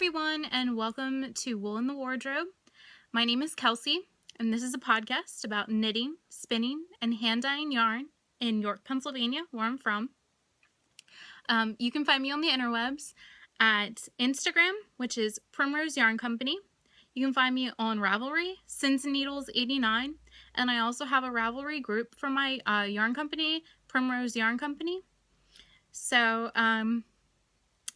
everyone, and welcome to Wool in the Wardrobe. My name is Kelsey, and this is a podcast about knitting, spinning, and hand dyeing yarn in York, Pennsylvania, where I'm from. You can find me on the interwebs at Instagram, which is Primrose Yarn Company. You can find me on Ravelry, Sins and Needles 89, and I also have a Ravelry group for my yarn company, Primrose Yarn Company. So,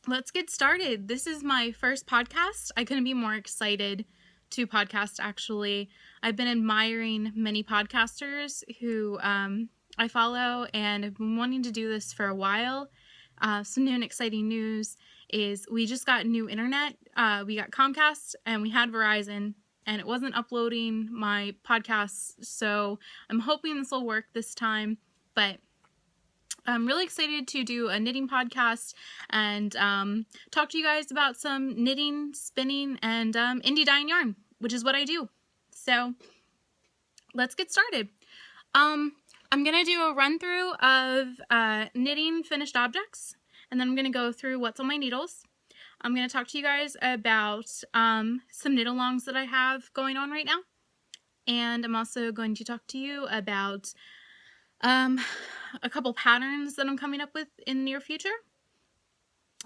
let's get started. This is my first podcast. I couldn't be more excited to podcast, actually. I've been admiring many podcasters who I follow, and I've been wanting to do this for a while. Some new and exciting news is we just got new internet. We got Comcast and we had Verizon, and it wasn't uploading my podcasts, so I'm hoping this will work this time, but I'm really excited to do a knitting podcast and talk to you guys about some knitting, spinning, and indie dyeing yarn, which is what I do. So let's get started. I'm going to do a run through of knitting finished objects, and then I'm going to go through what's on my needles. I'm going to talk to you guys about some knit-alongs that I have going on right now, and I'm also going to talk to you about a couple patterns that I'm coming up with in the near future.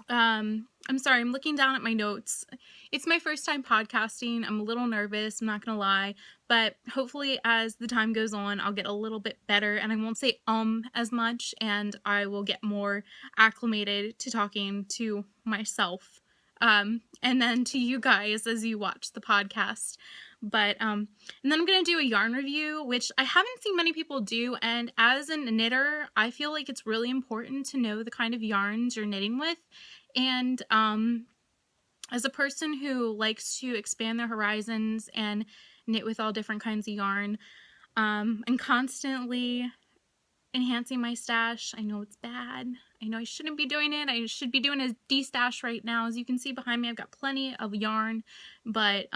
I'm sorry, I'm looking down at my notes. It's my first time podcasting. I'm a little nervous, I'm not gonna lie, but hopefully as the time goes on, I'll get a little bit better and I won't say as much, and I will get more acclimated to talking to myself, and then to you guys as you watch the podcast. But, and then I'm going to do a yarn review, which I haven't seen many people do, and as a knitter, I feel like it's really important to know the kind of yarns you're knitting with, and, as a person who likes to expand their horizons and knit with all different kinds of yarn, and constantly enhancing my stash. I know it's bad. I know I shouldn't be doing it. I should be doing a de-stash right now. As you can see behind me, I've got plenty of yarn, but,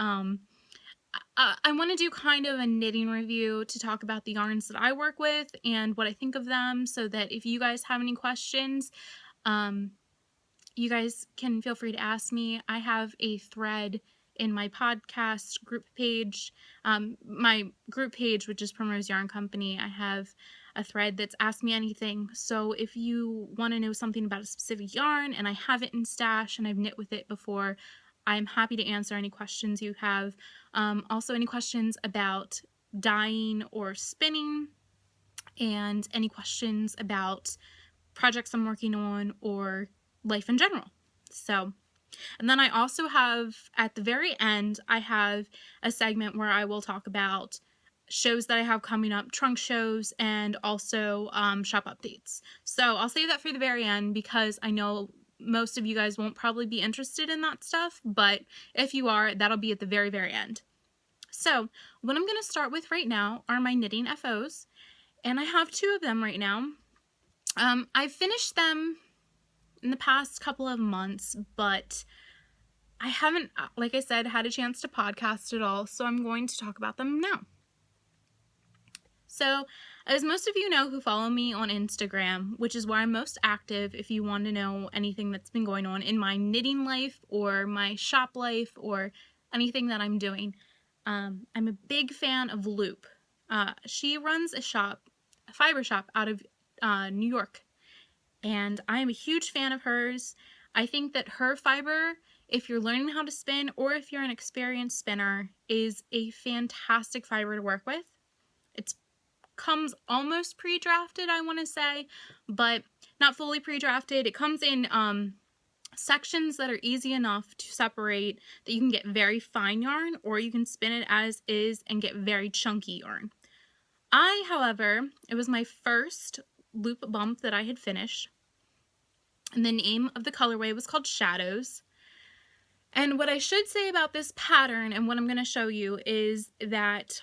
I want to do kind of a knitting review to talk about the yarns that I work with and what I think of them, so that if you guys have any questions, you guys can feel free to ask me. I have a thread in my podcast group page, my group page, which is Primrose Yarn Company. I have a thread that's Ask Me Anything. So if you want to know something about a specific yarn and I have it in stash and I've knit with it before, I'm happy to answer any questions you have. Also any questions about dyeing or spinning, and any questions about projects I'm working on or life in general. So, and then I also have, at the very end, I have a segment where I will talk about shows that I have coming up, trunk shows, and also shop updates. So I'll save that for the very end because I know most of you guys won't probably be interested in that stuff, but if you are, that'll be at the very, very end. So what I'm going to start with right now are my knitting FOs, and I have two of them right now. I've finished them in the past couple of months, but I haven't, like I said, had a chance to podcast at all, so I'm going to talk about them now. So, as most of you know who follow me on Instagram, which is where I'm most active if you want to know anything that's been going on in my knitting life or my shop life or anything that I'm doing, I'm a big fan of Loop. She runs a fiber shop out of New York, and I am a huge fan of hers. I think that her fiber, if you're learning how to spin or if you're an experienced spinner, is a fantastic fiber to work with. It comes almost pre-drafted, I want to say, but not fully pre-drafted. It comes in sections that are easy enough to separate that you can get very fine yarn, or you can spin it as is and get very chunky yarn. However, it was my first loop bump that I had finished, and the name of the colorway was called Shadows. And what I should say about this pattern and what I'm going to show you is that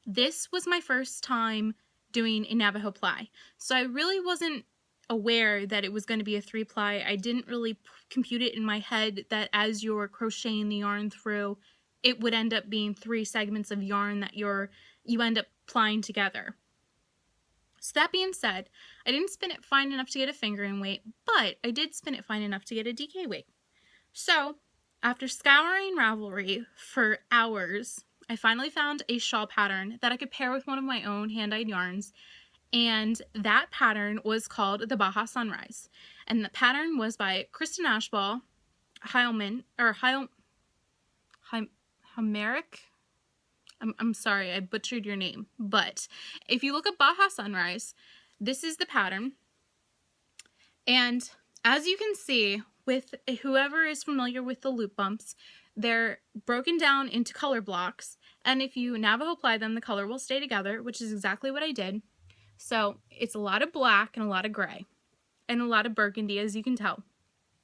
this was my first time doing a Navajo ply. So I really wasn't aware that it was going to be a 3-ply. I didn't really compute it in my head that as you're crocheting the yarn through, it would end up being 3 segments of yarn that you end up plying together. So that being said, I didn't spin it fine enough to get a fingering weight, but I did spin it fine enough to get a DK weight. So after scouring Ravelry for hours, I finally found a shawl pattern that I could pair with one of my own hand-dyed yarns. And that pattern was called the Baja Sunrise. And the pattern was by Kristen Ashball, Heilman, or Heimerick. I'm sorry, I butchered your name. But if you look up Baja Sunrise, this is the pattern. And as you can see, with whoever is familiar with the loop bumps, they're broken down into color blocks. And if you Navajo apply them, the color will stay together, which is exactly what I did. So it's a lot of black and a lot of gray and a lot of burgundy, as you can tell.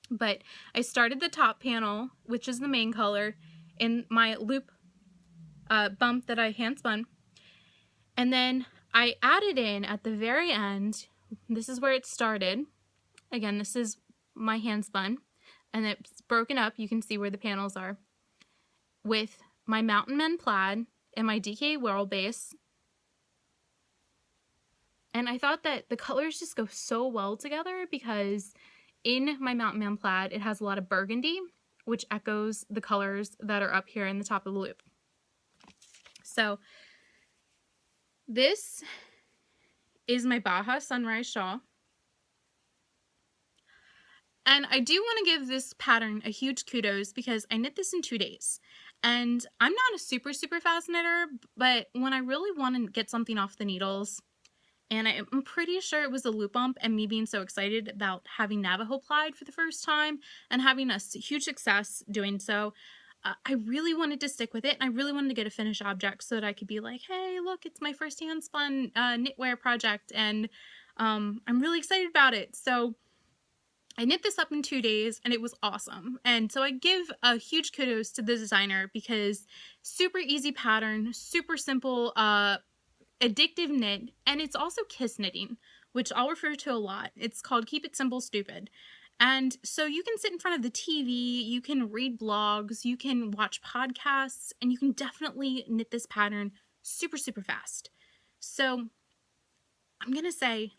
But I started the top panel, which is the main color, in my loop bump that I hand spun. And then I added in at the very end, this is where it started. Again, this is my hand spun, and it's broken up. You can see where the panels are, with my Mountain Men plaid and my DK Whirl base. And I thought that the colors just go so well together because in my Mountain Man plaid, it has a lot of burgundy, which echoes the colors that are up here in the top of the loop. So this is my Baja Sunrise shawl. And I do want to give this pattern a huge kudos because I knit this in 2 days. And I'm not a super fast knitter, but when I really want to get something off the needles, and I'm pretty sure it was a loop bump and me being so excited about having Navajo plaid for the first time and having a huge success doing so, I really wanted to stick with it. And I really wanted to get a finished object so that I could be like, hey, look, it's my first hand spun knitwear project, and I'm really excited about it. So I knit this up in 2 days and it was awesome. And so I give a huge kudos to the designer because super easy pattern, super simple, addictive knit, and it's also kiss knitting, which I'll refer to a lot. It's called Keep It Simple Stupid. And so you can sit in front of the TV, you can read blogs, you can watch podcasts, and you can definitely knit this pattern super fast. So I'm gonna say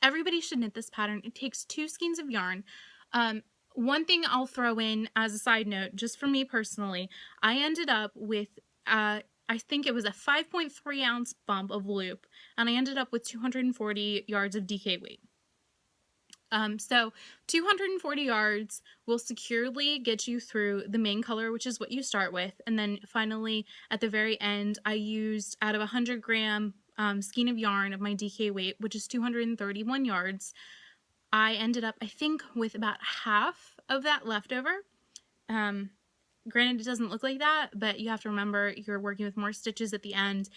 everybody should knit this pattern. It takes 2 skeins of yarn. One thing I'll throw in as a side note, just for me personally, I ended up with I think it was a 5.3 ounce bump of loop, and I ended up with 240 yards of DK weight. So 240 yards will securely get you through the main color, which is what you start with. And then finally, at the very end, I used out of 100 gram skein of yarn of my DK weight, which is 231 yards. I ended up, I think, with about half of that left over. Granted, it doesn't look like that, but you have to remember you're working with more stitches at the end.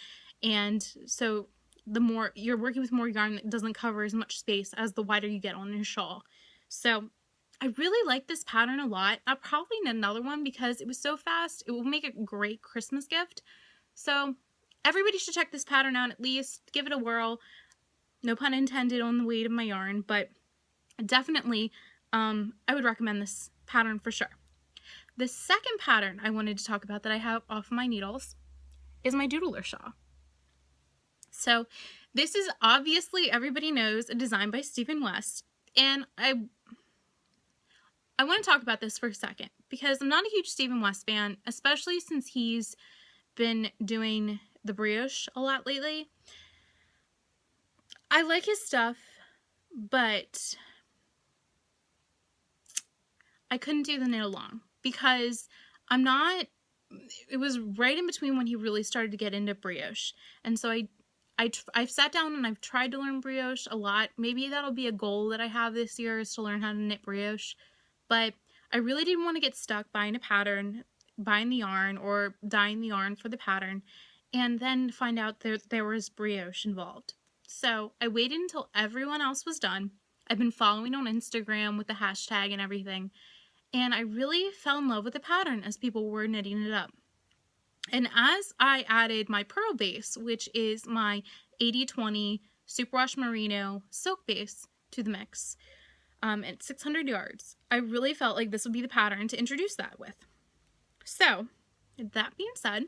And so the more you're working with more yarn that doesn't cover as much space as the wider you get on your shawl. So I really like this pattern a lot. I'll probably knit another one because it was so fast. It will make a great Christmas gift. So everybody should check this pattern out at least. Give it a whirl. No pun intended on the weight of my yarn, but definitely I would recommend this pattern for sure. The second pattern I wanted to talk about that I have off my needles is my Doodler shawl. So this is obviously, everybody knows, a design by Stephen West. And I want to talk about this for a second because I'm not a huge Stephen West fan, especially since he's been doing the brioche a lot lately. I like his stuff, but I couldn't do the knit along because it was right in between when he really started to get into brioche. And so I've sat down and I've tried to learn brioche a lot. Maybe that'll be a goal that I have this year, is to learn how to knit brioche. But I really didn't want to get stuck buying a pattern, buying the yarn, or dyeing the yarn for the pattern, and then find out there was brioche involved. So I waited until everyone else was done. I've been following on Instagram with the hashtag and everything. And I really fell in love with the pattern as people were knitting it up. And as I added my pearl base, which is my 80/20 superwash merino silk base, to the mix at 600 yards, I really felt like this would be the pattern to introduce that with. So that being said,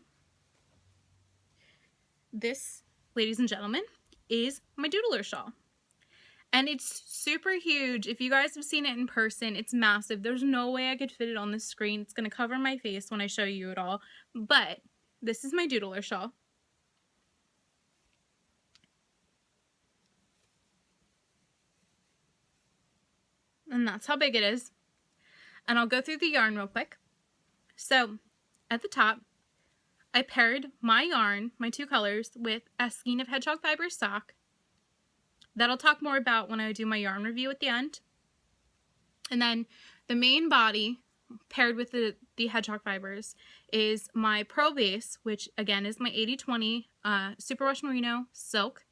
this, ladies and gentlemen, is my Doodler shawl. And it's super huge. If you guys have seen it in person, it's massive. There's no way I could fit it on the screen. It's going to cover my face when I show you it all. But this is my doodler shawl. And that's how big it is. And I'll go through the yarn real quick. So at the top, I paired my yarn, my 2 colors, with a skein of hedgehog fiber sock. That I'll talk more about when I do my yarn review at the end. And then the main body, paired with the hedgehog fibers, is my pearl base, which again is my 80/20 superwash merino silk,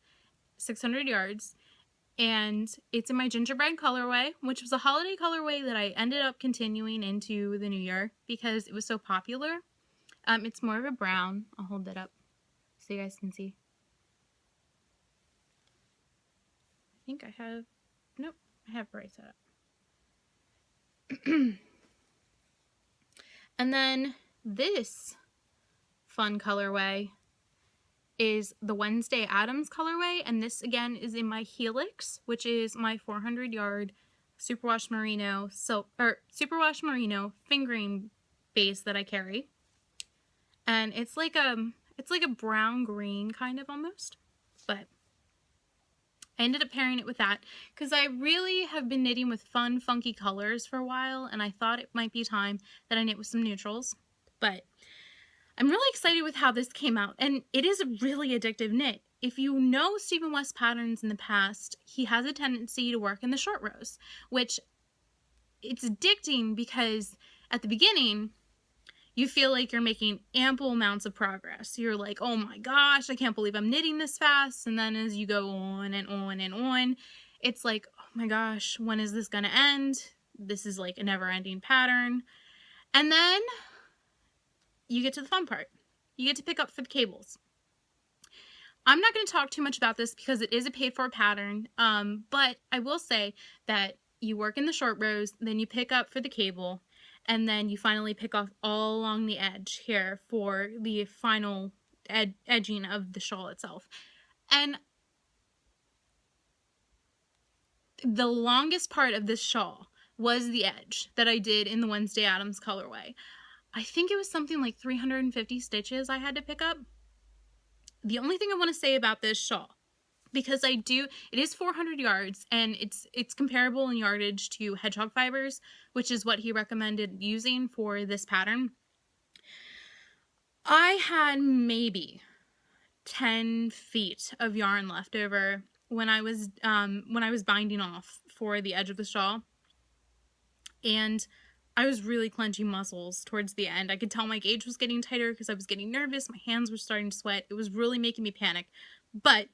600 yards. And it's in my gingerbread colorway, which was a holiday colorway that I ended up continuing into the new year because it was so popular. It's more of a brown. I'll hold that up so you guys can see. I think I have, nope, I have right set up. And then this fun colorway is the Wednesday Addams colorway, and this again is in my Helix, which is my 400 yard superwash merino silk, or superwash merino fingering base that I carry. And it's like a brown green kind of almost, but I ended up pairing it with that because I really have been knitting with fun, funky colors for a while, and I thought it might be time that I knit with some neutrals. But I'm really excited with how this came out, and it is a really addictive knit. If you know Stephen West patterns in the past, he has a tendency to work in the short rows, which it's addicting because at the beginning, you feel like you're making ample amounts of progress. You're like, oh my gosh, I can't believe I'm knitting this fast. And then as you go on and on and on, it's like, oh my gosh, when is this going to end? This is like a never-ending pattern. And then you get to the fun part. You get to pick up for the cables. I'm not going to talk too much about this because it is a paid-for pattern, but I will say that you work in the short rows, then you pick up for the cable, and then you finally pick off all along the edge here for the final edging of the shawl itself. And the longest part of this shawl was the edge that I did in the Wednesday Addams colorway. I think it was something like 350 stitches I had to pick up. The only thing I want to say about this shawl, because it is 400 yards, and it's comparable in yardage to hedgehog fibers, which is what he recommended using for this pattern. I had maybe 10 feet of yarn left over when I was binding off for the edge of the shawl, and I was really clenching muscles towards the end. I could tell my gauge was getting tighter because I was getting nervous. My hands were starting to sweat. It was really making me panic, but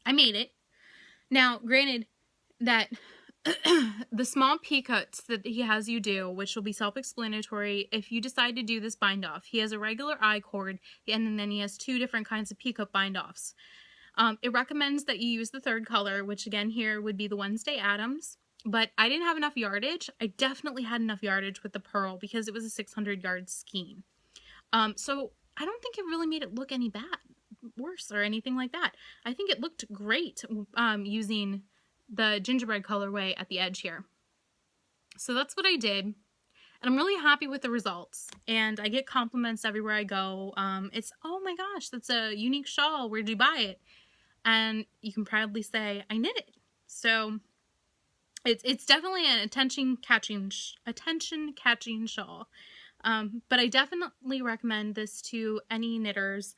I made it. Now, granted that the small picots that he has you do, which will be self-explanatory if you decide to do this bind off. He has a regular I-cord, and then he has 2 different kinds of picot bind offs. It recommends that you use the 3rd color, which again here would be the Wednesday Addams. But I didn't have enough yardage. I definitely had enough yardage with the pearl because it was a 600 yard skein. So I don't think it really made it look any worse or anything like that. I think it looked great using the gingerbread colorway at the edge here. So that's what I did. And I'm really happy with the results. And I get compliments everywhere I go. It's, oh my gosh, that's a unique shawl. Where'd you buy it? And you can proudly say, I knit it. So it's definitely an attention-catching shawl. But I definitely recommend this to any knitters.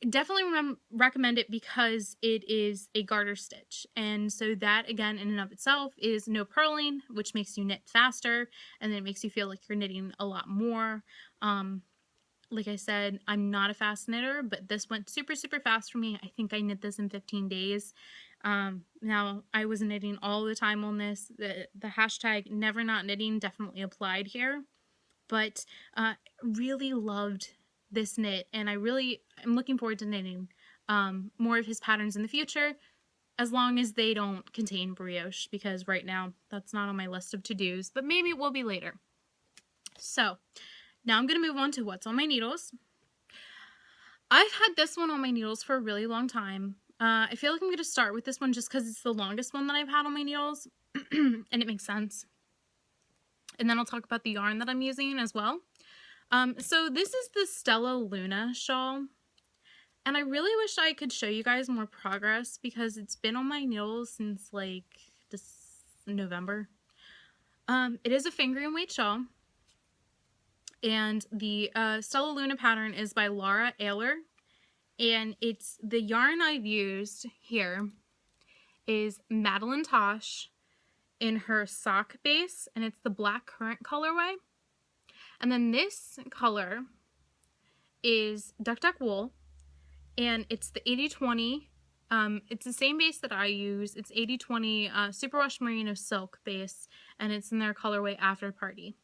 Definitely recommend it because it is a garter stitch. And so that, again, in and of itself is no purling, which makes you knit faster, and then it makes you feel like you're knitting a lot more. Like I said, I'm not a fast knitter, but this went super, super fast for me. I think I knit this in 15 days. Now, I was knitting all the time on this. The hashtag never not knitting definitely applied here. But really loved this knit, and I'm looking forward to knitting more of his patterns in the future, as long as they don't contain brioche, because right now that's not on my list of to-dos, but maybe it will be later. So now I'm going to move on to what's on my needles. I've had this one on my needles for a really long time. I feel like I'm going to start with this one just because it's the longest one that I've had on my needles, and it makes sense. And then I'll talk about the yarn that I'm using as well. So this is the Stella Luna shawl, and I really wish I could show you guys more progress because it's been on my needles since like this November. It is a finger and weight shawl, and the Stella Luna pattern is by Laura Ayler, and it's the yarn I've used here is Madeline Tosh in her sock base, and it's the black currant colorway. And then this color is Duck Duck Wool, and it's the 80/20. It's the same base that I use. It's 80/20 Superwash Merino Silk base, and it's in their colorway After Party.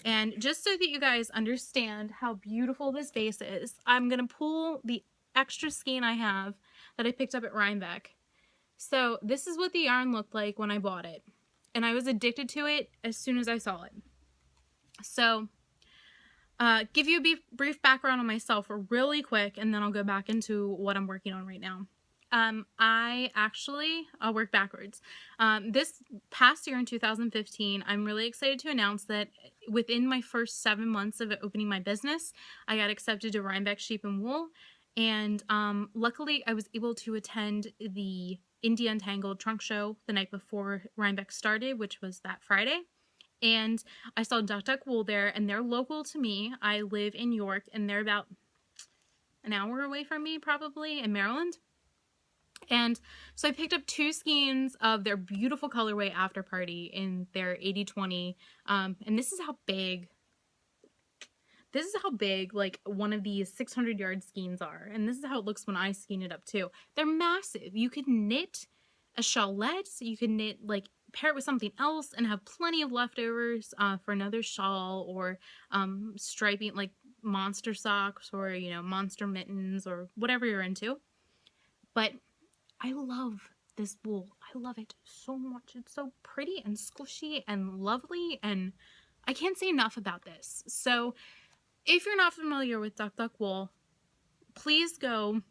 And just so that you guys understand how beautiful this base is, I'm going to pull the extra skein I have that I picked up at Rhinebeck. So this is what the yarn looked like when I bought it, and I was addicted to it as soon as I saw it. So give you a brief background on myself really quick, and then I'll go back into what I'm working on right now. I'll work backwards. This past year in 2015, I'm really excited to announce that within my first 7 months of opening my business, I got accepted to Rhinebeck Sheep and Wool. And luckily, I was able to attend the Indie Untangled trunk show the night before Rhinebeck started, which was that Friday. And I saw Duck Duck Wool there, and they're local to me. I live in York, and they're about an hour away from me, probably, in Maryland. And so I picked up 2 skeins of their beautiful colorway After Party in their 80/20. And this is how big like one of these 600-yard skeins are. And this is how it looks when I skein it up too. They're massive. You could knit a shawlette. So you could knit, like, pair it with something else and have plenty of leftovers for another shawl, or striping, like monster socks, or, you know, monster mittens, or whatever you're into. But I love this wool. I love it so much. It's so pretty and squishy and lovely, and I can't say enough about this. So if you're not familiar with Duck Duck Wool, please go.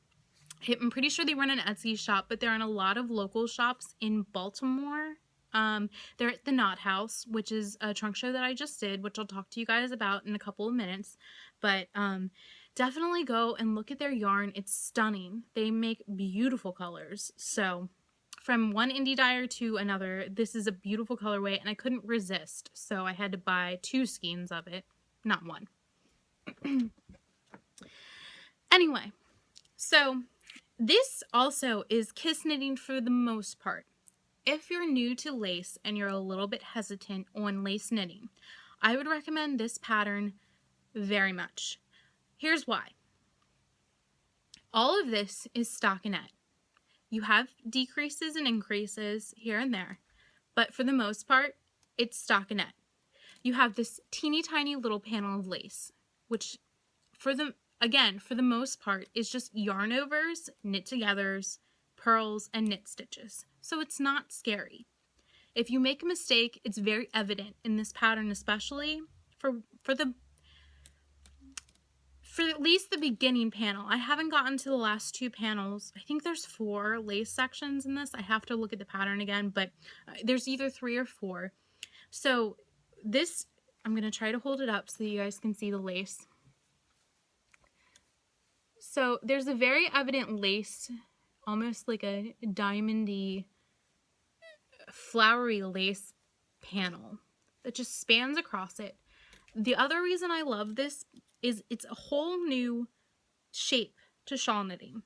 I'm pretty sure they run an Etsy shop, but they're in a lot of local shops in Baltimore. They're at the Knot House, which is a trunk show that I just did, which I'll talk to you guys about in a couple of minutes. But definitely go and look at their yarn. It's stunning. They make beautiful colors. So from one indie dyer to another, this is a beautiful colorway, and I couldn't resist. So I had to buy 2 skeins of it, not one. Anyway, so this also is kiss knitting for the most part. If you're new to lace and you're a little bit hesitant on lace knitting, I would recommend this pattern very much. Here's why. All of this is stockinette. You have decreases and increases here and there, but for the most part, it's stockinette. You have this teeny tiny little panel of lace, which for the most part is just yarn overs, knit togethers, pearls, and knit stitches. So it's not scary. If you make a mistake, it's very evident in this pattern, especially for at least the beginning panel. I haven't gotten to the last 2 panels. I think there's 4 lace sections in this. I have to look at the pattern again, but there's either 3 or 4. So this, I'm going to try to hold it up so you guys can see the lace. So there's a very evident lace, almost like a diamondy, flowery lace panel that just spans across it. The other reason I love this is it's a whole new shape to shawl knitting.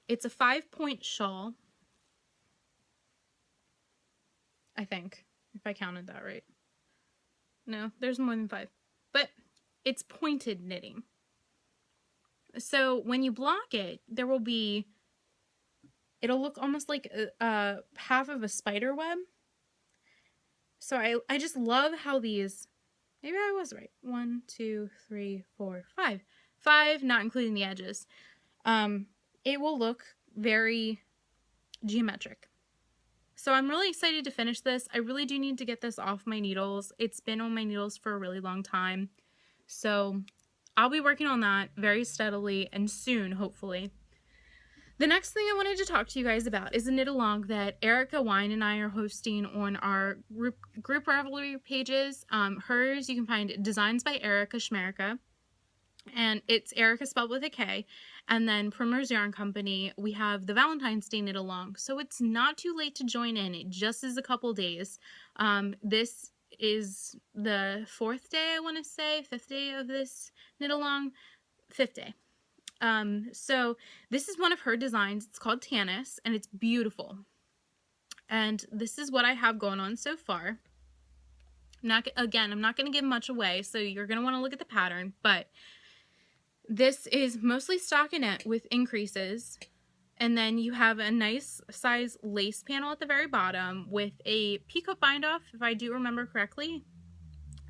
It's a 5-point shawl, I think, if I counted that right. No, there's more than 5. But it's pointed knitting. So when you block it, it'll look almost like a half of a spider web. So I just love how these, maybe I was right. 1, 2, 3, 4, 5. 5, not including the edges. It will look very geometric. So I'm really excited to finish this. I really do need to get this off my needles. It's been on my needles for a really long time. So I'll be working on that very steadily and soon, hopefully. The next thing I wanted to talk to you guys about is a knit along that Erica Wine and I are hosting on our group Ravelry pages. Hers, you can find Designs by Erica Schmerica, and it's Erica spelled with a K. And then Primrose Yarn Company, we have the Valentine's Day knit along. So it's not too late to join in. It just is a couple days. This is the 4th day, I want to say, 5th day of this knit along, 5th day. So this is one of her designs. It's called Tanis, and it's beautiful. And this is what I have going on so far. I'm not going to give much away, so you're going to want to look at the pattern, but this is mostly stockinette with increases, and then you have a nice size lace panel at the very bottom with a peacoat bind off, if I do remember correctly.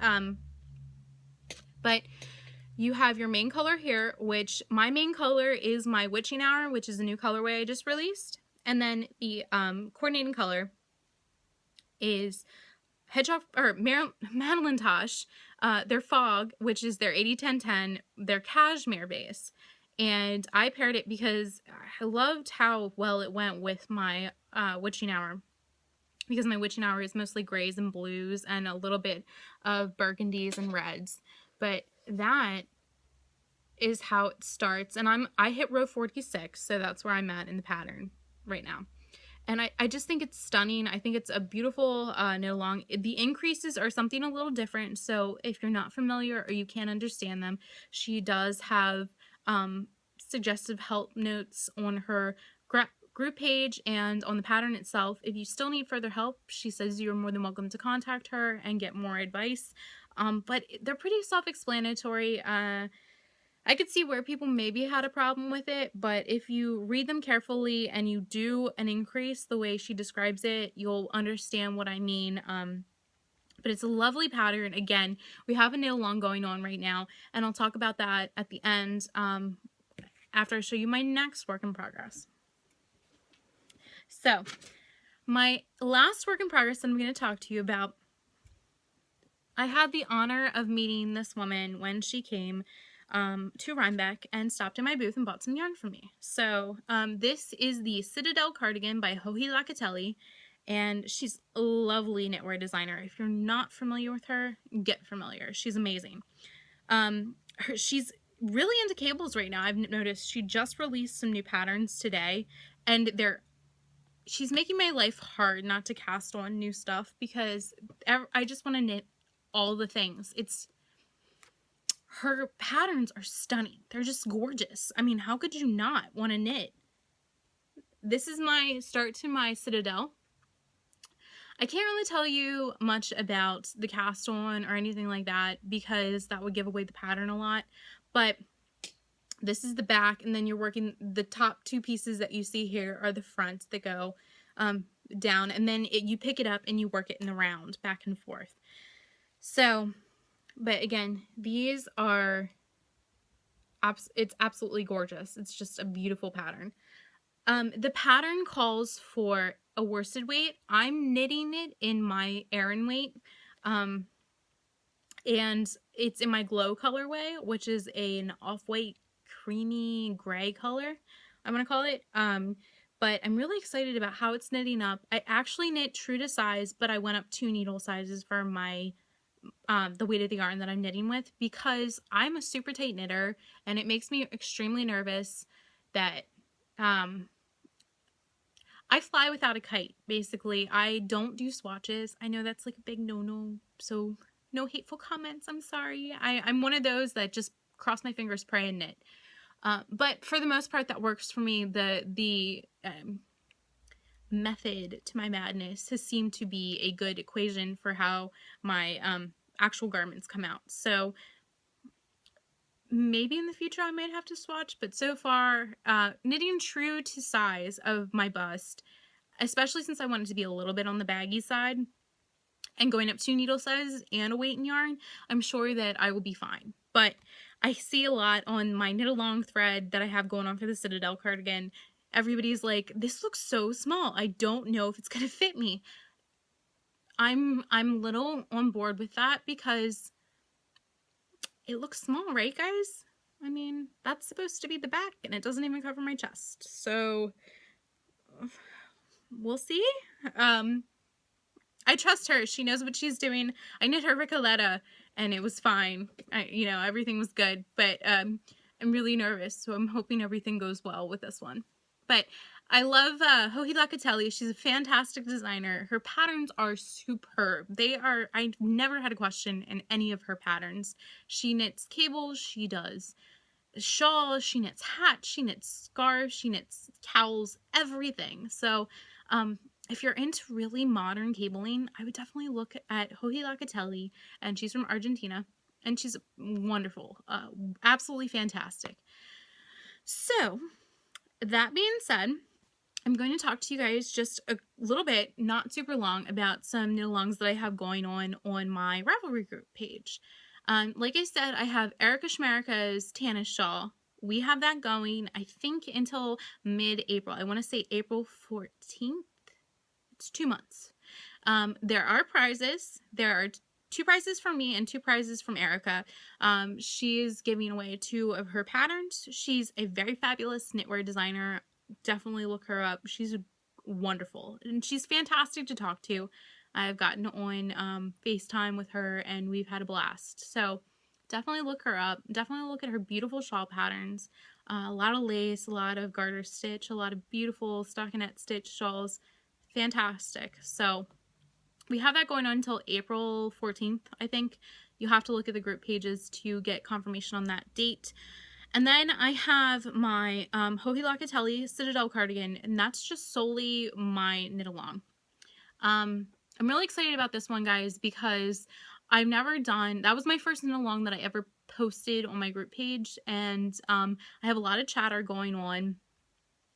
But you have your main color here, which my main color is my Witching Hour, which is a new colorway I just released. And then the coordinating color is Hedgehog or Madeline Tosh, their Fog, which is their 80-10-10, their cashmere base. And I paired it because I loved how well it went with my Witching Hour, because my Witching Hour is mostly grays and blues and a little bit of burgundies and reds. But that is how it starts, and I hit row 46, so that's where I'm at in the pattern right now. And I just think it's stunning. I think it's a beautiful knit along. The increases are something a little different, so if you're not familiar or you can't understand them, she does have suggestive help notes on her group page and on the pattern itself. If you still need further help, she says you're more than welcome to contact her and get more advice. But they're pretty self-explanatory. I could see where people maybe had a problem with it, but if you read them carefully and you do an increase the way she describes it, you'll understand what I mean. But it's a lovely pattern. Again, we have a knit along going on right now, and I'll talk about that at the end after I show you my next work in progress. So, my last work in progress that I'm going to talk to you about, I had the honor of meeting this woman when she came to Rhinebeck and stopped in my booth and bought some yarn from me. So this is the Citadel cardigan by Joji Locatelli, and she's a lovely knitwear designer. If you're not familiar with her, get familiar. She's amazing. She's really into cables right now. I've noticed she just released some new patterns today, and she's making my life hard not to cast on new stuff because I just want to knit all the things. Her patterns are stunning. They're just gorgeous. I mean, how could you not want to knit? This is my start to my Citadel. I can't really tell you much about the cast on or anything like that because that would give away the pattern a lot. But this is the back, and then you're working the top two pieces that you see here are the front that go down, and then you pick it up and you work it in the round back and forth. So, but again, these are, it's absolutely gorgeous. It's just a beautiful pattern. The pattern calls for a worsted weight. I'm knitting it in my Aran weight, and it's in my Glow colorway, which is an off-white creamy gray color, I'm gonna call it. But I'm really excited about how it's knitting up. I actually knit true to size, but I went up 2 needle sizes for my the weight of the yarn that I'm knitting with, because I'm a super tight knitter and it makes me extremely nervous that I fly without a kite. Basically, I don't do swatches. I know that's like a big no-no, so no hateful comments. I'm sorry. I'm one of those that just cross my fingers, pray, and knit. But for the most part, that works for me. The method to my madness has seemed to be a good equation for how my actual garments come out. So maybe in the future I might have to swatch, but so far knitting true to size of my bust, especially since I want it to be a little bit on the baggy side, and going up 2 needle sizes and a weight in yarn, I'm sure that I will be fine. But I see a lot on my knit along thread that I have going on for the Citadel cardigan. Everybody's like, this looks so small. I don't know if it's gonna fit me. I'm little on board with that because it looks small, right, guys? I mean, that's supposed to be the back, and it doesn't even cover my chest. So we'll see. I trust her. She knows what she's doing. I knit her Ricoletta, and it was fine. Everything was good. But I'm really nervous, so I'm hoping everything goes well with this one. But I love Joji Locatelli. She's a fantastic designer. Her patterns are superb. I've never had a question in any of her patterns. She knits cables. She does shawls. She knits hats. She knits scarves. She knits cowls. Everything. So, if you're into really modern cabling, I would definitely look at Joji Locatelli, and she's from Argentina, and she's wonderful, absolutely fantastic. So, that being said, I'm going to talk to you guys just a little bit, not super long, about some knit-alongs that I have going on my Ravelry group page. Like I said, I have Erica Schmerica's Tannis shawl. We have that going, I think, until mid-April. I want to say April 14th. It's 2 months. There are prizes. There are 2 prizes from me and 2 prizes from Erica. She is giving away 2 of her patterns. She's a very fabulous knitwear designer. Definitely look her up. She's wonderful, and she's fantastic to talk to. I've gotten on FaceTime with her, and we've had a blast. So definitely look her up. Definitely look at her beautiful shawl patterns. A lot of lace, a lot of garter stitch, a lot of beautiful stockinette stitch shawls. Fantastic. So we have that going on until April 14th, I think. You have to look at the group pages to get confirmation on that date. And then I have my Joji Locatelli Citadel cardigan, and that's just solely my knit-along. I'm really excited about this one, guys, because I've never done, that was my first knit-along that I ever posted on my group page, and I have a lot of chatter going on.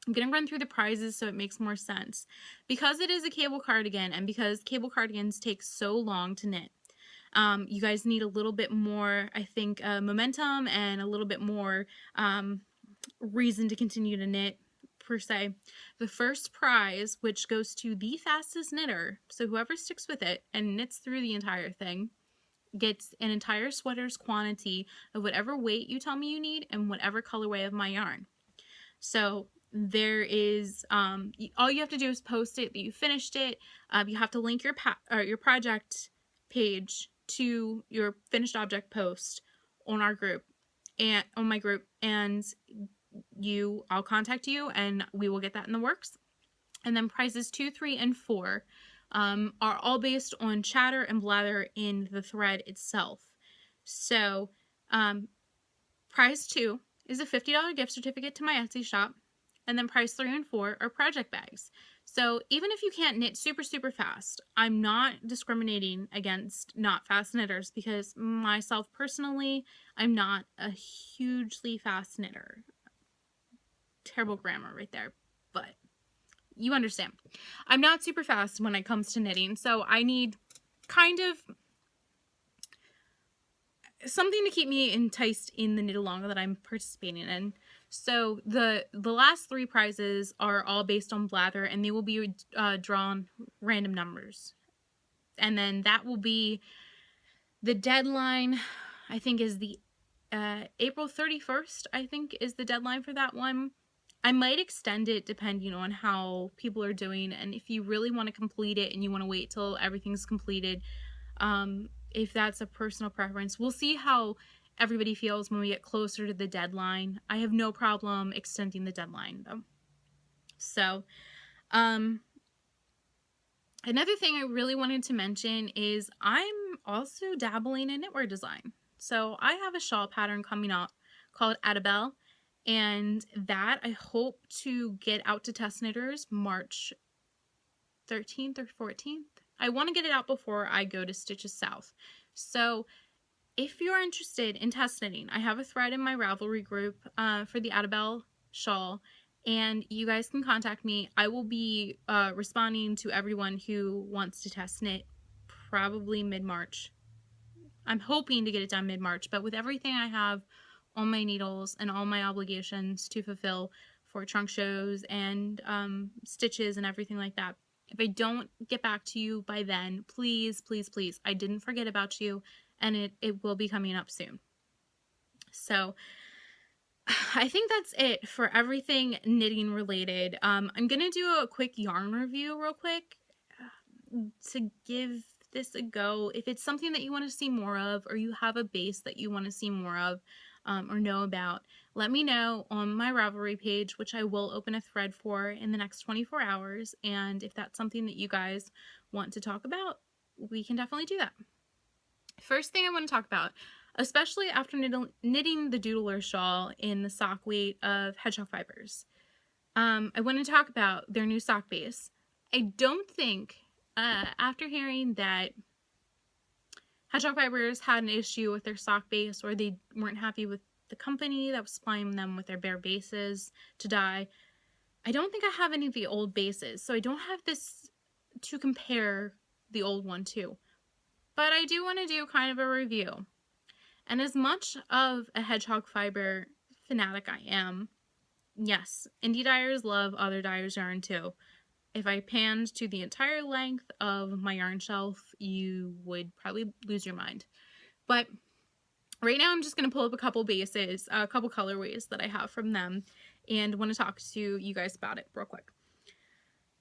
I'm going to run through the prizes so it makes more sense. Because it is a cable cardigan, and because cable cardigans take so long to knit, you guys need a little bit more, I think, momentum and a little bit more reason to continue to knit, per se. The first prize, which goes to the fastest knitter, so whoever sticks with it and knits through the entire thing, gets an entire sweater's quantity of whatever weight you tell me you need and whatever colorway of my yarn. So there is, all you have to do is post it that you finished it. You have to link your project page to your finished object post on our group and on my group, and I'll contact you and we will get that in the works. And then prizes 2, 3, and 4 are all based on chatter and blather in the thread itself. So prize 2 is a $50 gift certificate to my Etsy shop. And then prize 3 and 4 are project bags. So even if you can't knit super, super fast, I'm not discriminating against not fast knitters, because myself personally, I'm not a hugely fast knitter. Terrible grammar right there, but you understand. I'm not super fast when it comes to knitting, so I need kind of something to keep me enticed in the knit-along that I'm participating in. So the last 3 prizes are all based on blather, and they will be drawn random numbers. And then that will be the deadline, I think, is the April 31st, I think, is the deadline for that one. I might extend it depending on how people are doing, and if you really want to complete it and you want to wait till everything's completed, if that's a personal preference. We'll see how everybody feels when we get closer to the deadline. I have no problem extending the deadline, though. So, another thing I really wanted to mention is I'm also dabbling in knitwear design. So I have a shawl pattern coming out called Adabelle, and that I hope to get out to test knitters March 13th or 14th. I want to get it out before I go to Stitches South. So if you're interested in test knitting, I have a thread in my Ravelry group for the Adabelle shawl, and you guys can contact me. I will be responding to everyone who wants to test knit probably mid-March. I'm hoping to get it done mid-March, but with everything I have on my needles and all my obligations to fulfill for trunk shows and stitches and everything like that, if I don't get back to you by then, please, please, please, I didn't forget about you, and it will be coming up soon. So I think that's it for everything knitting related. I'm gonna do a quick yarn review real quick to give this a go. If it's something that you want to see more of, or you have a base that you want to see more of, or know about, let me know on my Ravelry page, which I will open a thread for in the next 24 hours. And if that's something that you guys want to talk about, we can definitely do that. First thing I want to talk about, especially after knitting the Doodler shawl in the sock weight of Hedgehog Fibers, I want to talk about their new sock base. I don't think, after hearing that Hedgehog Fibers had an issue with their sock base, or they weren't happy with the company that was supplying them with their bare bases to dye, I don't think I have any of the old bases, so I don't have this to compare the old one to. But I do want to do kind of a review. And as much of a Hedgehog Fiber fanatic I am, yes, indie dyers love other dyers' yarn too. If I panned to the entire length of my yarn shelf, you would probably lose your mind. But right now I'm just going to pull up a couple bases, a couple colorways that I have from them, and want to talk to you guys about it real quick.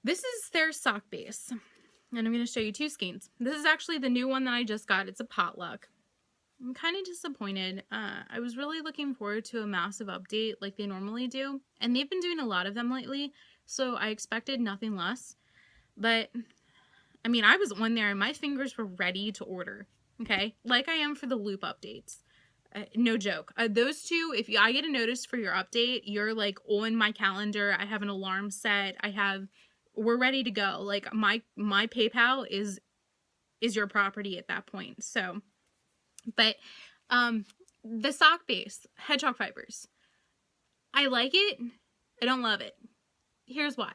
This is their sock base, and I'm going to show you two skeins. This is actually the new one that I just got. It's a potluck. I'm kind of disappointed. I was really looking forward to a massive update like they normally do, and they've been doing a lot of them lately, so I expected nothing less. But, I mean, I was on there and my fingers were ready to order, okay? Like I am for the loop updates. No joke. Those two, if I get a notice for your update, you're like on my calendar. I have an alarm set. We're ready to go. Like my PayPal is your property at that point. So, but the sock base, Hedgehog Fibers, I like it. I don't love it. Here's why.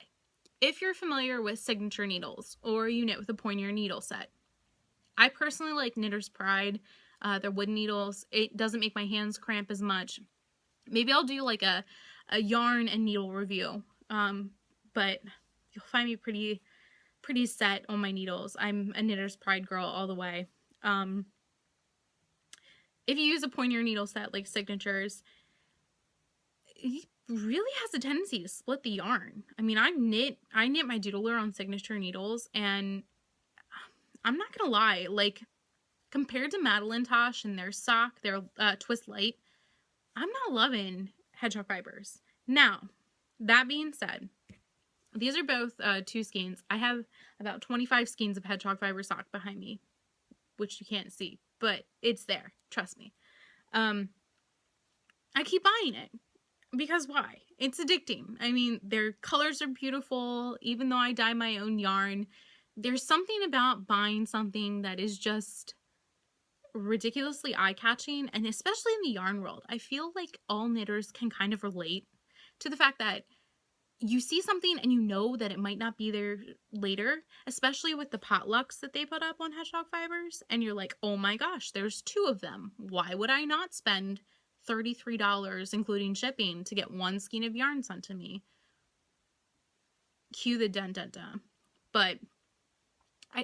If you're familiar with signature needles, or you knit with a pointer needle set, I personally like Knitter's Pride. They're wooden needles. It doesn't make my hands cramp as much. Maybe I'll do like a yarn and needle review. But you'll find me pretty set on my needles. I'm a Knitter's Pride girl all the way. If you use a pointer needle set like Signatures, it really has a tendency to split the yarn. I mean, I knit my Doodler on Signature needles, and I'm not gonna lie, like, compared to Madeline Tosh and their sock, their Twist Light, I'm not loving Hedgehog Fibers. Now, that being said, these are both 2 skeins. I have about 25 skeins of Hedgehog Fiber sock behind me, which you can't see, but it's there. Trust me. I keep buying it. Because why? It's addicting. I mean, their colors are beautiful. Even though I dye my own yarn, there's something about buying something that is just ridiculously eye-catching, and especially in the yarn world, I feel like all knitters can kind of relate to the fact that you see something and you know that it might not be there later, especially with the potlucks that they put up on Hedgehog Fibers, and you're like, oh my gosh, there's 2 of them. Why would I not spend $33, including shipping, to get 1 skein of yarn sent to me? Cue the dun dun dun. But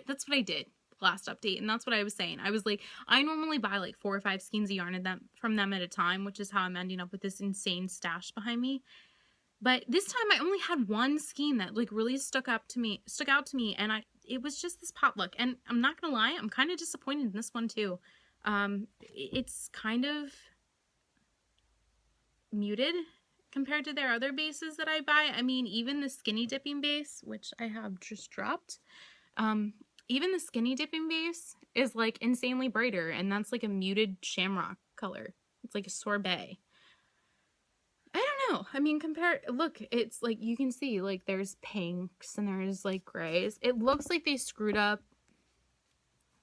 that's what I did last update, and that's what I was saying. I was like, I normally buy like 4 or 5 skeins of yarn from them at a time, which is how I'm ending up with this insane stash behind me. But this time I only had 1 skein that like really stuck out to me, and it was just this potluck. And I'm not gonna lie, I'm kind of disappointed in this one too. It's kind of muted compared to their other bases that I buy. I mean, even the skinny dipping base, which I have just dropped, even the skinny dipping base is like insanely brighter, and that's like a muted shamrock color. It's like a sorbet. I don't know. I mean, look, it's like, you can see, like, there's pinks and there's, like, grays. It looks like they screwed up.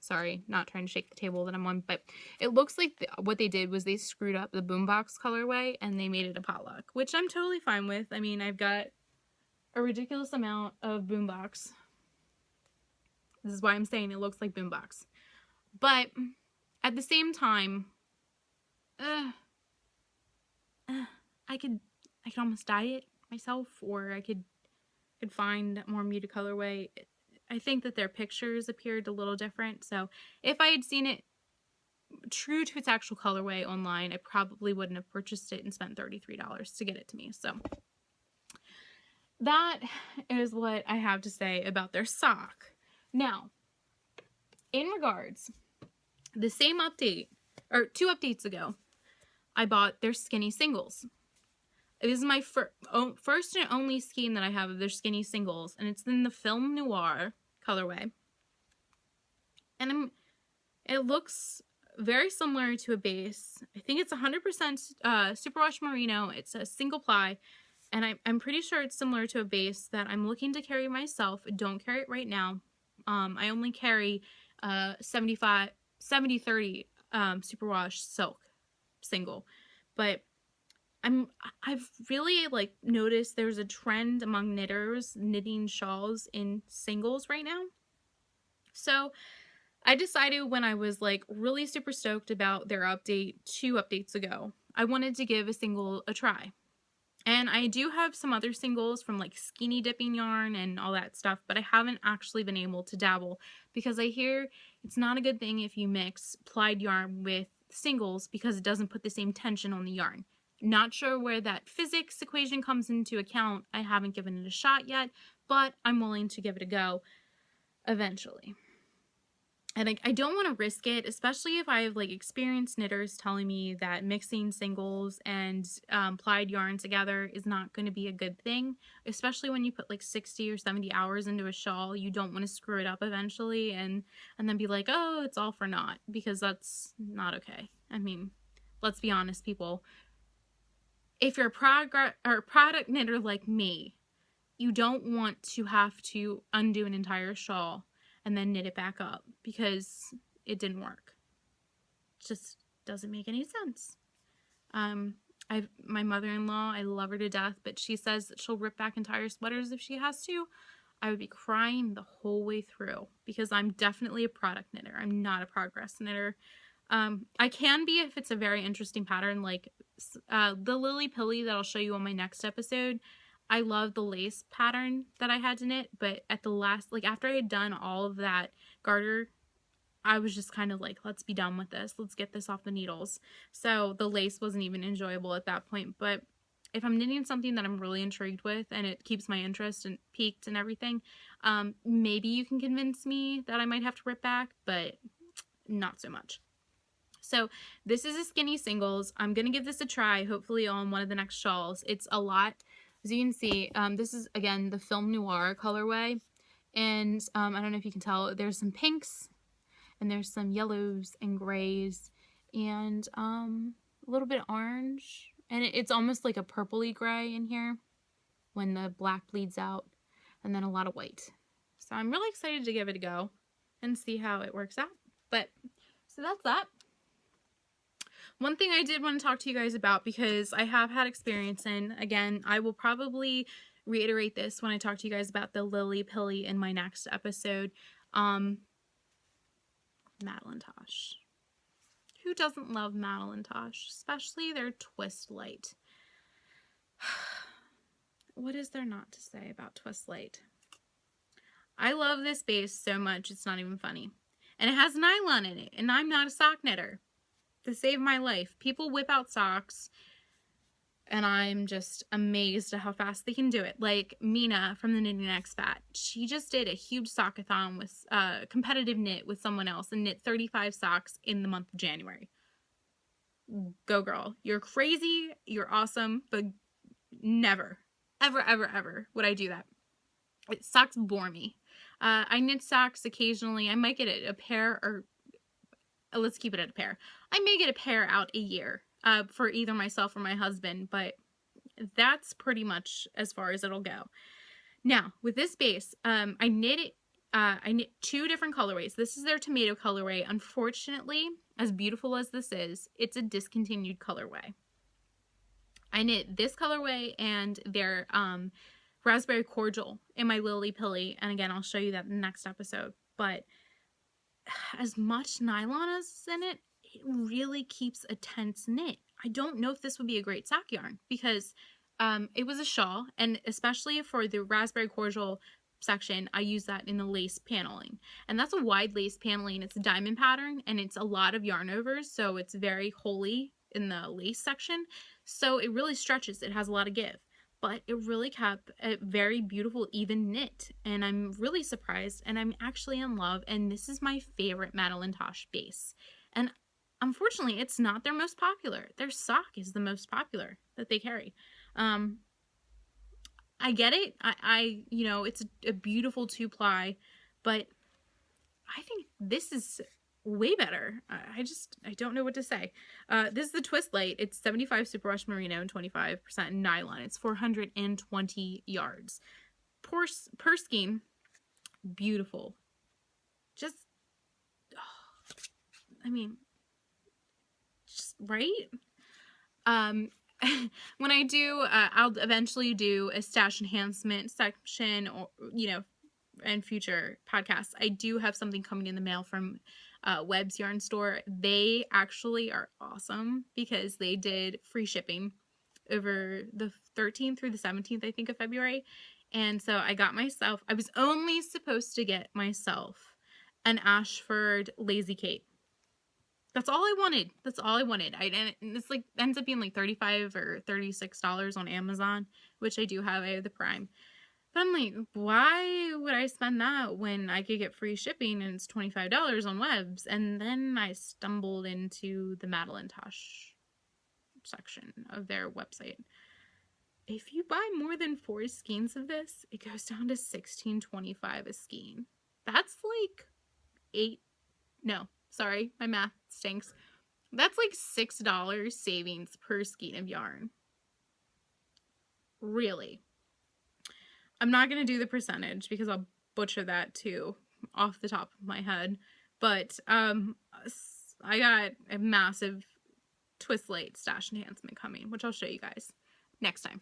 Sorry, not trying to shake the table that I'm on, but it looks like what they did was they screwed up the boombox colorway and they made it a potluck, which I'm totally fine with. I mean, I've got a ridiculous amount of boombox. This is why I'm saying it looks like boombox. But at the same time, I could almost dye it myself, or I could find a more muted colorway. I think that their pictures appeared a little different, so if I had seen it true to its actual colorway online, I probably wouldn't have purchased it and spent $33 to get it to me. So that is what I have to say about their sock. Now, in regards, the same update, or 2 updates ago, I bought their skinny singles. This is my first and only skein that I have of their skinny singles, and it's in the Film Noir colorway. And it looks very similar to a base. I think it's 100% superwash merino. It's a single ply, and I'm pretty sure it's similar to a base that I'm looking to carry myself. Don't carry it right now. I only carry 70-30 superwash silk single, but I've really like noticed there's a trend among knitters knitting shawls in singles right now. So I decided when I was like really super stoked about their update 2 updates ago, I wanted to give a single a try. And I do have some other singles from like skinny dipping yarn and all that stuff, but I haven't actually been able to dabble because I hear it's not a good thing if you mix plied yarn with singles because it doesn't put the same tension on the yarn. Not sure where that physics equation comes into account. I haven't given it a shot yet, but I'm willing to give it a go eventually. And I don't want to risk it, especially if I have like experienced knitters telling me that mixing singles and plied yarn together is not going to be a good thing, especially when you put like 60 or 70 hours into a shawl. You don't want to screw it up eventually and then be like, oh, it's all for naught, because that's not okay. I mean, let's be honest, people. If you're a product knitter like me, you don't want to have to undo an entire shawl and then knit it back up because it didn't work. It just doesn't make any sense. My mother-in-law, I love her to death, but she says that she'll rip back entire sweaters if she has to. I would be crying the whole way through because I'm definitely a product knitter. I'm not a progress knitter. I can be if it's a very interesting pattern, like the Lily Pilly that I'll show you on my next episode. I love the lace pattern that I had to knit, but at the last, like after I had done all of that garter, I was just kind of like, let's be done with this. Let's get this off the needles. So the lace wasn't even enjoyable at that point. But if I'm knitting something that I'm really intrigued with and it keeps my interest and piqued and everything, maybe you can convince me that I might have to rip back, but not so much. So this is a skinny singles. I'm going to give this a try, hopefully on one of the next shawls. It's a lot. As you can see, this is, again, the Film Noir colorway. And I don't know if you can tell, there's some pinks, and there's some yellows and grays, and a little bit of orange. And it's almost like a purpley gray in here when the black bleeds out, and then a lot of white. So I'm really excited to give it a go and see how it works out. But, so that's that. One thing I did want to talk to you guys about, because I have had experience in, again, I will probably reiterate this when I talk to you guys about the Lily Pilly in my next episode. Madeline Tosh. Who doesn't love Madeline Tosh? Especially their twist light. What is there not to say about twist light? I love this base so much, it's not even funny. And it has nylon in it, and I'm not a sock knitter. To save my life, people whip out socks, and I'm just amazed at how fast they can do it. Like Mina from the Knitting Expat, she just did a huge sockathon with competitive knit with someone else and knit 35 socks in the month of January. Go girl. You're crazy, you're awesome, but never, ever, ever, ever would I do that. Socks bore me. I knit socks occasionally. I might get a pair, or let's keep it at a pair. I may get a pair out a year for either myself or my husband, but that's pretty much as far as it'll go. Now, with this base, I knit 2 different colorways. This is their tomato colorway. Unfortunately, as beautiful as this is, it's a discontinued colorway. I knit this colorway and their raspberry cordial in my Lily Pilly, and again, I'll show you that in the next episode. But as much nylon as is in it, it really keeps a tense knit. I don't know if this would be a great sock yarn because it was a shawl, and especially for the raspberry cordial, section, I use that in the lace paneling. And that's a wide lace paneling. It's a diamond pattern, and it's a lot of yarn overs, so it's very holey in the lace section. So it really stretches. It has a lot of give. But it really kept a very beautiful, even knit. And I'm really surprised, and I'm actually in love. And this is my favorite Madeline Tosh base. And unfortunately, it's not their most popular. Their sock is the most popular that they carry. I get it. I you know, it's a beautiful 2-ply, but I think this is way better. I don't know what to say. This is the Twist Light. It's 75 superwash merino and 25% nylon. It's 420 yards. Per skein, beautiful. Just, oh, I mean, just right. When I do, I'll eventually do a stash enhancement section, or, you know, and future podcasts. I do have something coming in the mail from Webb's Yarn Store. They actually are awesome because they did free shipping over the 13th through the 17th, I think, of February. And so I was only supposed to get myself an Ashford Lazy Kate. That's all I wanted. And it's like, ends up being like $35 or $36 on Amazon, which I do have. I have the Prime. But I'm like, why would I spend that when I could get free shipping and it's $25 on Webb's? And then I stumbled into the Madeline Tosh section of their website. If you buy more than 4 skeins of this, it goes down to $16.25 a skein. That's like sorry, my math stinks. That's like $6 savings per skein of yarn. Really. I'm not going to do the percentage because I'll butcher that too off the top of my head. But I got a massive Twist Light stash enhancement coming, which I'll show you guys next time.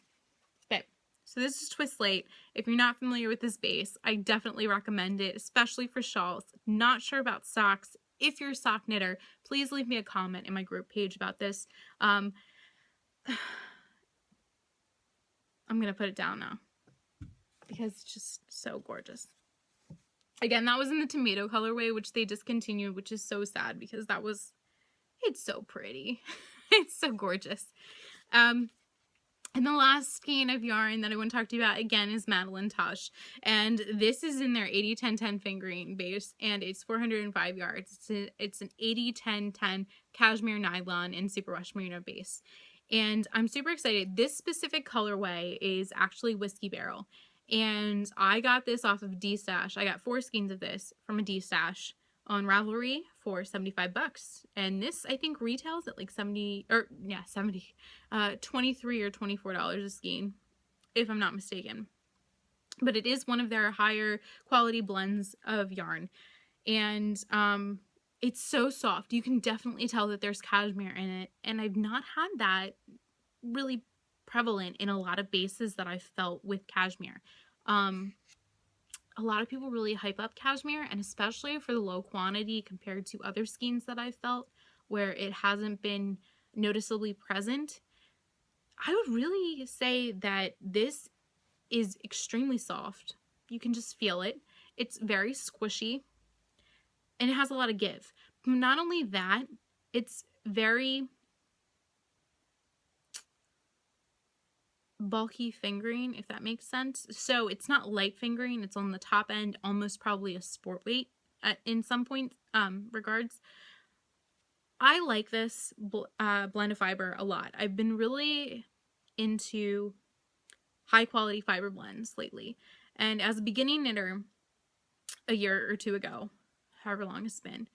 Okay, so this is Twist Light. If you're not familiar with this base, I definitely recommend it, especially for shawls. Not sure about socks. If you're a sock knitter, please leave me a comment in my group page about this. I'm going to put it down now because it's just so gorgeous. Again, that was in the tomato colorway, which they discontinued, which is so sad because it's so pretty. It's so gorgeous. And the last skein of yarn that I want to talk to you about, again, is Madeline Tosh. And this is in their 80-10-10 fingering base, and it's 405 yards. It's an 80-10-10 cashmere nylon and superwash merino base. And I'm super excited. This specific colorway is actually Whiskey Barrel. And I got this off of D-Stash. I got 4 skeins of this from a D-Stash on Ravelry for $75. And this, I think, retails at like $23 or $24 a skein, if I'm not mistaken. But it is one of their higher quality blends of yarn. And it's so soft. You can definitely tell that there's cashmere in it. And I've not had that really prevalent in a lot of bases that I've felt with cashmere. A lot of people really hype up cashmere, and especially for the low quantity compared to other skeins that I've felt where it hasn't been noticeably present. I would really say that this is extremely soft. You can just feel it. It's very squishy, and it has a lot of give. Not only that, it's very bulky fingering, if that makes sense. So it's not light fingering, it's on the top end, almost probably a sport weight in some point regards. I like this blend of fiber a lot. I've been really into high quality fiber blends lately, and as a beginning knitter a year or two ago, however long it's been,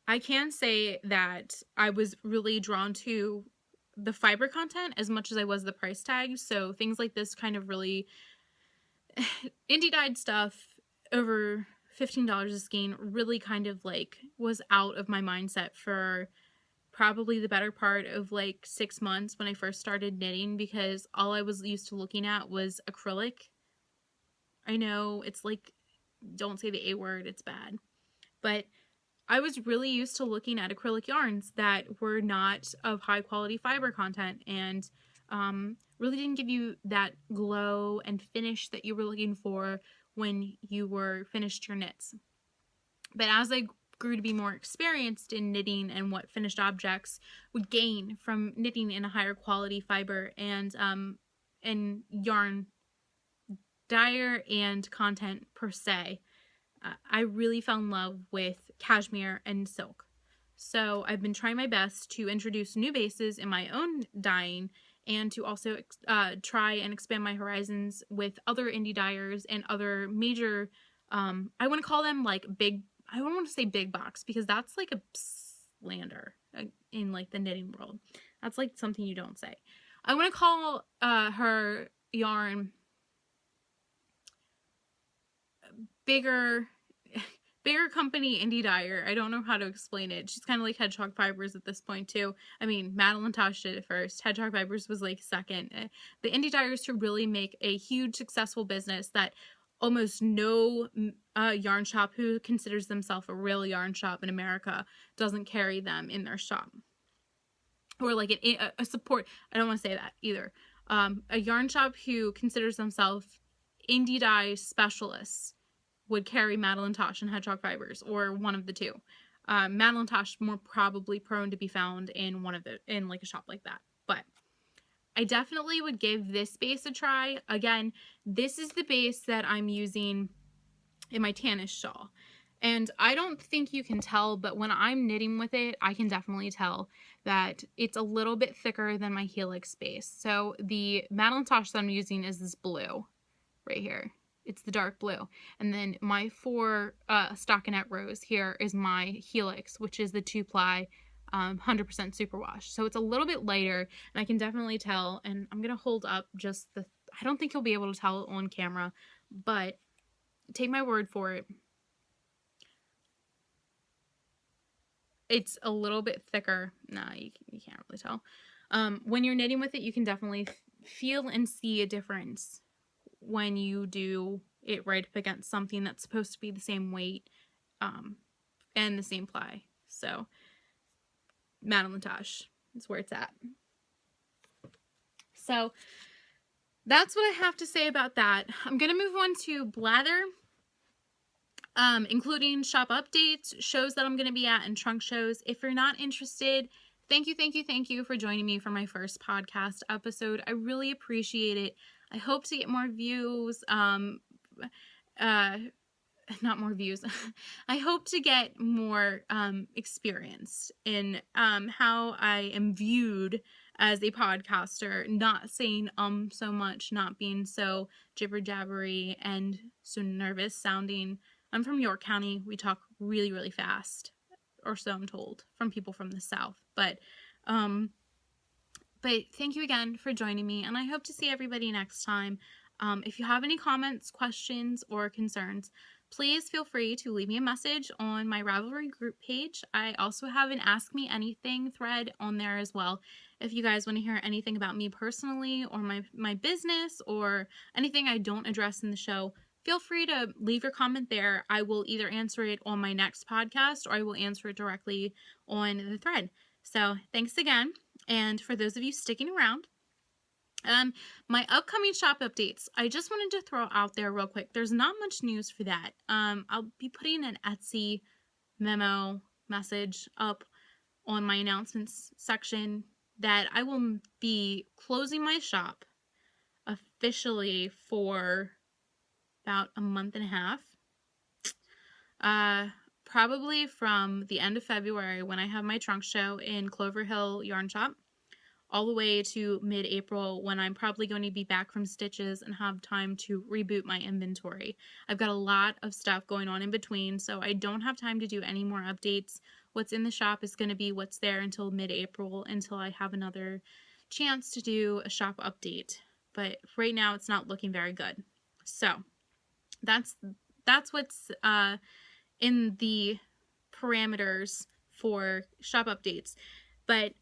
I can say that I was really drawn to the fiber content as much as I was the price tag. So things like this kind of really indie dyed stuff over $15 a skein really kind of like was out of my mindset for probably the better part of like 6 months when I first started knitting, because all I was used to looking at was acrylic. I know it's like, don't say the A word, it's bad, but I was really used to looking at acrylic yarns that were not of high quality fiber content and really didn't give you that glow and finish that you were looking for when you were finished your knits. But as I grew to be more experienced in knitting and what finished objects would gain from knitting in a higher quality fiber and yarn dyer and content per se, I really fell in love with cashmere and silk. So I've been trying my best to introduce new bases in my own dyeing and to also try and expand my horizons with other indie dyers and other major, I want to call them like big, I don't want to say big box because that's like a slander in like the knitting world. That's like something you don't say. I want to call her yarn bigger company indie dyer. I don't know how to explain it. She's kind of like Hedgehog Fibers at this point too. I mean, Madeline Tosh did it first. Hedgehog Fibers was like second. The indie dyers to really make a huge successful business that almost no yarn shop who considers themselves a real yarn shop in America doesn't carry them in their shop. Or like a support, I don't want to say that either. A yarn shop who considers themselves indie dye specialists would carry Madeline Tosh and Hedgehog Fibers, or one of the two. Madeline Tosh more probably prone to be found in in like a shop like that. But I definitely would give this base a try. Again, this is the base that I'm using in my tannish shawl. And I don't think you can tell, but when I'm knitting with it, I can definitely tell that it's a little bit thicker than my Helix base. So the Madeline Tosh that I'm using is this blue right here. It's the dark blue. And then my 4 stockinette rows here is my Helix, which is the 2-ply 100% superwash. So it's a little bit lighter, and I can definitely tell. And I'm going to hold up just I don't think you'll be able to tell on camera, but take my word for it. It's a little bit thicker. Nah, you can't really tell. When you're knitting with it, you can definitely feel and see a difference when you do it right up against something that's supposed to be the same weight and the same ply. So Madeline Tosh is where it's at. So that's what I have to say about that. I'm going to move on to Blather, including shop updates, shows that I'm going to be at, and trunk shows. If you're not interested, thank you for joining me for my first podcast episode. I really appreciate it. I hope to get more views, not more views. I hope to get more experience in how I am viewed as a podcaster, not saying so much, not being so jibber jabbery and so nervous sounding. I'm from York County. We talk really, really fast, or so I'm told from people from the South. But thank you again for joining me, and I hope to see everybody next time. If you have any comments, questions, or concerns, please feel free to leave me a message on my Ravelry group page. I also have an Ask Me Anything thread on there as well. If you guys want to hear anything about me personally or my business or anything I don't address in the show, feel free to leave your comment there. I will either answer it on my next podcast or I will answer it directly on the thread. So thanks again. And for those of you sticking around, my upcoming shop updates, I just wanted to throw out there real quick. There's not much news for that. I'll be putting an Etsy memo message up on my announcements section that I will be closing my shop officially for about a month and a half. Probably from the end of February when I have my trunk show in Clover Hill Yarn Shop, all the way to mid-April when I'm probably going to be back from stitches and have time to reboot my inventory. I've got a lot of stuff going on in between, so I don't have time to do any more updates. What's in the shop is going to be what's there until mid-April, until I have another chance to do a shop update. But right now it's not looking very good. So that's what's in the parameters for shop updates. But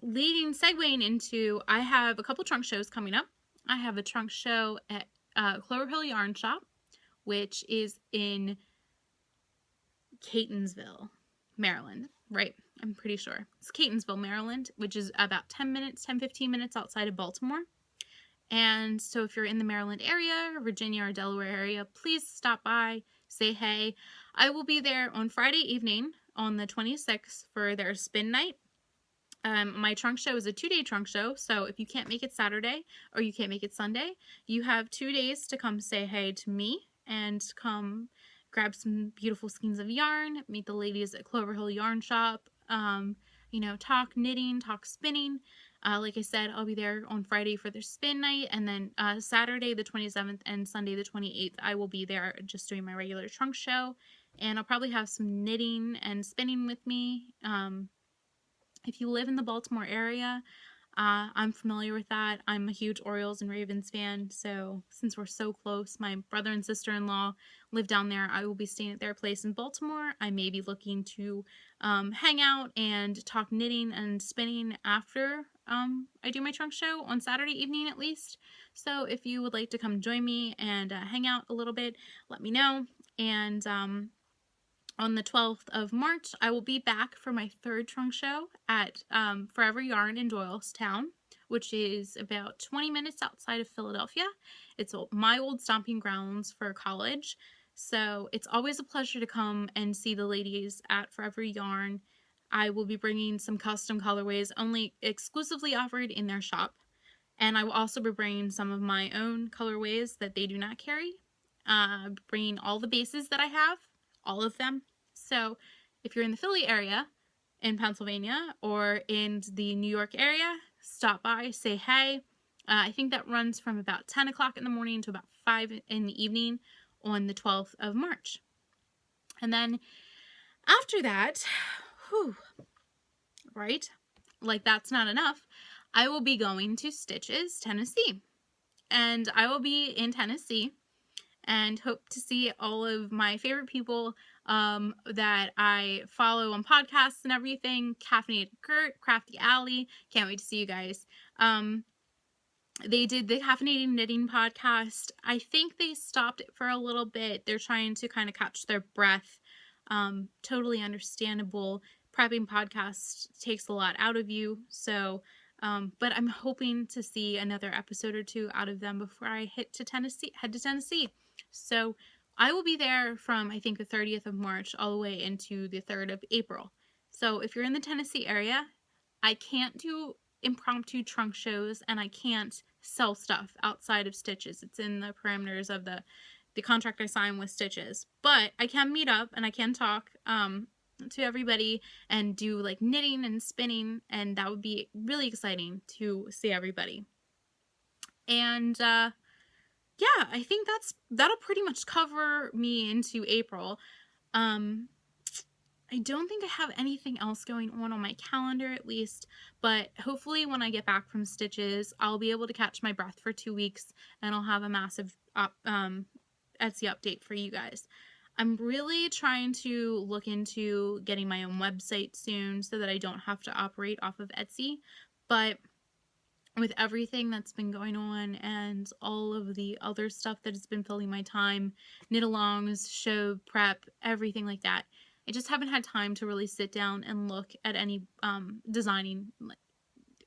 segueing into, I have a couple trunk shows coming up. I have a trunk show at Clover Hill Yarn Shop, which is in Catonsville, Maryland, right? I'm pretty sure. It's Catonsville, Maryland, which is about 10-15 minutes outside of Baltimore. And so if you're in the Maryland area, Virginia or Delaware area, please stop by, say hey. I will be there on Friday evening on the 26th for their spin night. My trunk show is a 2-day trunk show, so if you can't make it Saturday or you can't make it Sunday, you have 2 days to come say hey to me and come grab some beautiful skeins of yarn, meet the ladies at Clover Hill Yarn Shop, talk knitting, talk spinning. Like I said, I'll be there on Friday for their spin night, and then Saturday the 27th and Sunday the 28th, I will be there just doing my regular trunk show, and I'll probably have some knitting and spinning with me. If you live in the Baltimore area, I'm familiar with that. I'm a huge Orioles and Ravens fan, so since we're so close, my brother and sister-in-law live down there. I will be staying at their place in Baltimore. I may be looking to hang out and talk knitting and spinning after I do my trunk show on Saturday evening at least. So if you would like to come join me and hang out a little bit, let me know. And on the 12th of March, I will be back for my 3rd trunk show at Forever Yarn in Doylestown, which is about 20 minutes outside of Philadelphia. It's my old stomping grounds for college, so it's always a pleasure to come and see the ladies at Forever Yarn. I will be bringing some custom colorways only exclusively offered in their shop, and I will also be bringing some of my own colorways that they do not carry, bringing all the bases that I have, all of them. So if you're in the Philly area in Pennsylvania or in the New York area, stop by, say hey. I think that runs from about 10 o'clock in the morning to about 5 in the evening on the 12th of March. And then after that, right, like that's not enough, I will be going to Stitches, Tennessee. And I will be in Tennessee and hope to see all of my favorite people that I follow on podcasts and everything. Caffeinated Kurt, Crafty Alley. Can't wait to see you guys. They did the Caffeinated Knitting podcast. I think they stopped it for a little bit. They're trying to kind of catch their breath. Totally understandable. Prepping podcasts takes a lot out of you. So, but I'm hoping to see another episode or 2 out of them before I head to Tennessee. So I will be there from, I think, the 30th of March all the way into the 3rd of April. So if you're in the Tennessee area, I can't do impromptu trunk shows and I can't sell stuff outside of Stitches. It's in the parameters of the contract I signed with Stitches. But I can meet up and I can talk to everybody and do like knitting and spinning, and that would be really exciting to see everybody. And yeah, I think that'll pretty much cover me into April. I don't think I have anything else going on my calendar, at least, but hopefully when I get back from Stitches, I'll be able to catch my breath for 2 weeks and I'll have a massive Etsy update for you guys. I'm really trying to look into getting my own website soon so that I don't have to operate off of Etsy, but with everything that's been going on and all of the other stuff that has been filling my time, knit-alongs, show prep, everything like that, I just haven't had time to really sit down and look at any designing, like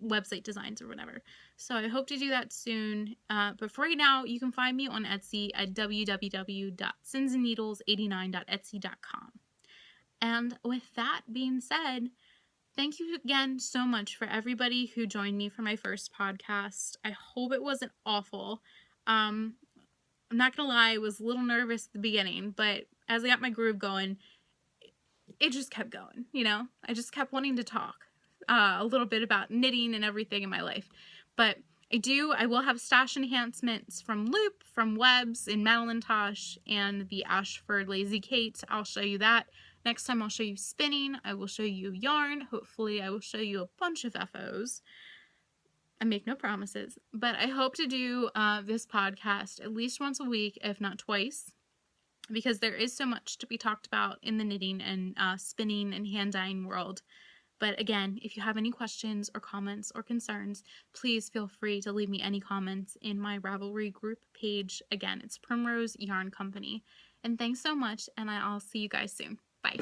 website designs or whatever. So I hope to do that soon. But for right now, you can find me on Etsy at www.sinsandneedles89.etsy.com. And with that being said, thank you again so much for everybody who joined me for my first podcast. I hope it wasn't awful. I'm not gonna lie, I was a little nervous at the beginning, but as I got my groove going, it just kept going, I just kept wanting to talk a little bit about knitting and everything in my life. But I will have stash enhancements from Loop, from Webs in Madelinetosh, and the Ashford Lazy Kate. I'll show you that. Next time I'll show you spinning. I will show you yarn. Hopefully I will show you a bunch of FOs. I make no promises, but I hope to do this podcast at least once a week, if not twice, because there is so much to be talked about in the knitting and spinning and hand dyeing world. But again, if you have any questions or comments or concerns, please feel free to leave me any comments in my Ravelry group page. Again, it's Primrose Yarn Company. And thanks so much, and I'll see you guys soon. Bye.